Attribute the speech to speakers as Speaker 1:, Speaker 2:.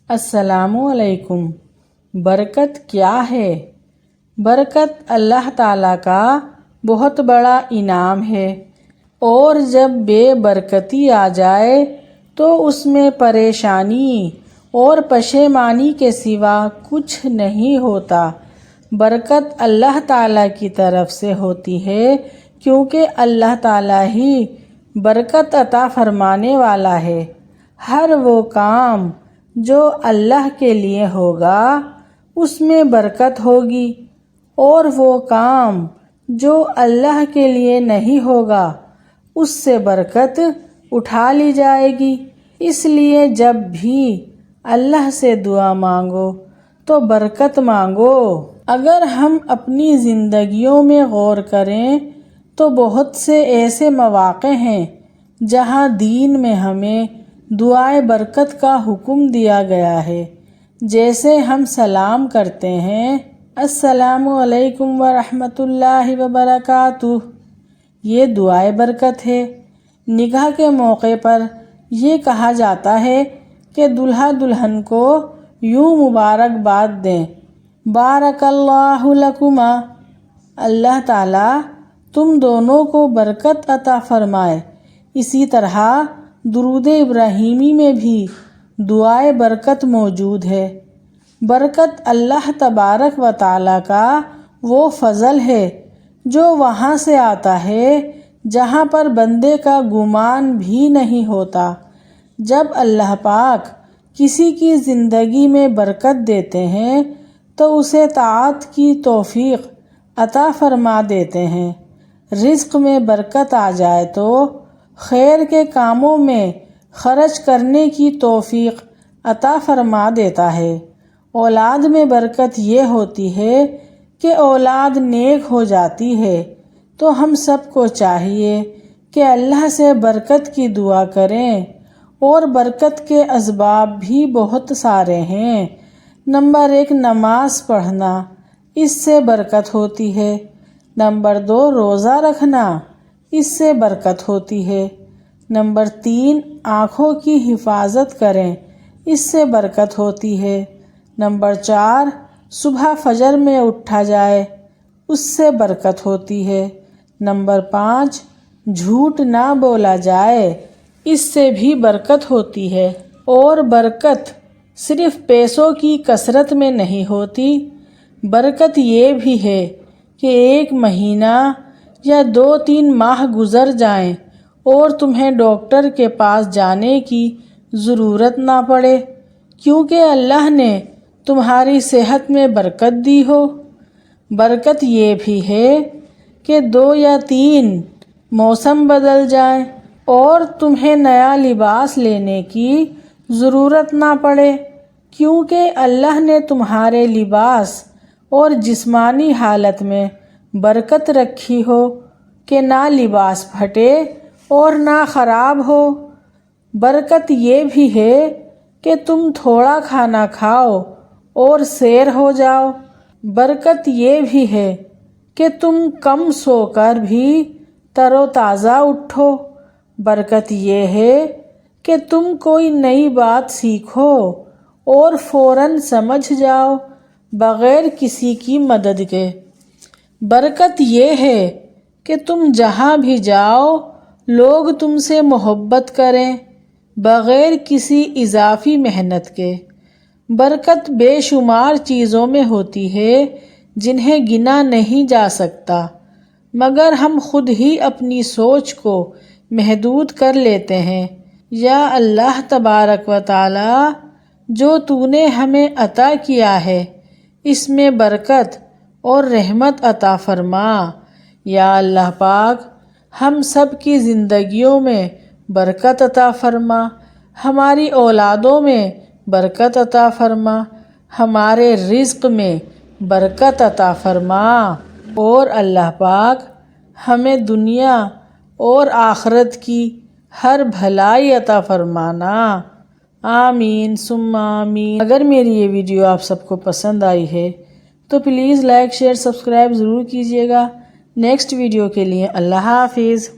Speaker 1: السلام علیکم۔ برکت کیا ہے؟ برکت اللہ تعالیٰ کا بہت بڑا انعام ہے، اور جب بے برکتی آ جائے تو اس میں پریشانی اور پشیمانی کے سوا کچھ نہیں ہوتا۔ برکت اللہ تعالیٰ کی طرف سے ہوتی ہے، کیونکہ اللہ تعالیٰ ہی برکت عطا فرمانے والا ہے۔ ہر وہ کام جو اللہ کے لیے ہوگا اس میں برکت ہوگی، اور وہ کام جو اللہ کے لیے نہیں ہوگا اس سے برکت اٹھا لی جائے گی۔ اس لیے جب بھی اللہ سے دعا مانگو تو برکت مانگو۔ اگر ہم اپنی زندگیوں میں غور کریں تو بہت سے ایسے مواقع ہیں جہاں دین میں ہمیں دعائے برکت کا حکم دیا گیا ہے، جیسے ہم سلام کرتے ہیں، السلام علیکم ورحمۃ اللہ وبرکاتہ، یہ دعائے برکت ہے۔ نکاح کے موقع پر یہ کہا جاتا ہے کہ دلہا دلہن کو یوں مبارکباد دیں، بارک اللہ لکما، اللہ تعالیٰ تم دونوں کو برکت عطا فرمائے۔ اسی طرح درود ابراہیمی میں بھی دعائے برکت موجود ہے۔ برکت اللہ تبارک و تعالیٰ کا وہ فضل ہے جو وہاں سے آتا ہے جہاں پر بندے کا گمان بھی نہیں ہوتا۔ جب اللہ پاک کسی کی زندگی میں برکت دیتے ہیں تو اسے طاعت کی توفیق عطا فرما دیتے ہیں۔ رزق میں برکت آ جائے تو خیر کے کاموں میں خرچ کرنے کی توفیق عطا فرما دیتا ہے۔ اولاد میں برکت یہ ہوتی ہے کہ اولاد نیک ہو جاتی ہے، تو ہم سب کو چاہیے کہ اللہ سے برکت کی دعا کریں، اور برکت کے اسباب بھی بہت سارے ہیں۔ نمبر 1، نماز پڑھنا، اس سے برکت ہوتی ہے۔ نمبر 2، روزہ رکھنا، اس سے برکت ہوتی ہے۔ نمبر 3، آنکھوں کی حفاظت کریں، اس سے برکت ہوتی ہے۔ نمبر 4، صبح فجر میں اٹھا جائے، اس سے برکت ہوتی ہے۔ نمبر 5، جھوٹ نہ بولا جائے، اس سے بھی برکت ہوتی ہے۔ اور برکت صرف پیسوں کی کثرت میں نہیں ہوتی، برکت یہ بھی ہے کہ 1 مہینہ یا 2-3 ماہ گزر جائیں اور تمہیں ڈاکٹر کے پاس جانے کی ضرورت نہ پڑے، کیونکہ اللہ نے تمہاری صحت میں برکت دی ہو۔ برکت یہ بھی ہے کہ 2 یا 3 موسم بدل جائیں اور تمہیں نیا لباس لینے کی ضرورت نہ پڑے، کیونکہ اللہ نے تمہارے لباس اور جسمانی حالت میں برکت رکھی ہو کہ نہ لباس پھٹے اور نہ خراب ہو۔ برکت یہ بھی ہے کہ تم تھوڑا کھانا کھاؤ اور سیر ہو جاؤ۔ برکت یہ بھی ہے کہ تم کم سو کر بھی تر و تازہ اٹھو۔ برکت یہ ہے کہ تم کوئی نئی بات سیکھو اور فوراً سمجھ جاؤ بغیر کسی کی مدد کے۔ برکت یہ ہے کہ تم جہاں بھی جاؤ لوگ تم سے محبت کریں بغیر کسی اضافی محنت کے۔ برکت بے شمار چیزوں میں ہوتی ہے جنہیں گنا نہیں جا سکتا، مگر ہم خود ہی اپنی سوچ کو محدود کر لیتے ہیں۔ یا اللہ تبارک و تعالی، جو تو نے ہمیں عطا کیا ہے اس میں برکت اور رحمت عطا فرما۔ یا اللہ پاک، ہم سب کی زندگیوں میں برکت عطا فرما، ہماری اولادوں میں برکت عطا فرما، ہمارے رزق میں برکت عطا فرما، اور اللہ پاک ہمیں دنیا اور آخرت کی ہر بھلائی عطا فرمانا۔ آمین ثم آمین۔ اگر میری یہ ویڈیو آپ سب کو پسند آئی ہے تو پلیز لائک، شیئر، سبسکرائب ضرور کیجیے گا۔ نیکسٹ ویڈیو کے لیے اللہ حافظ۔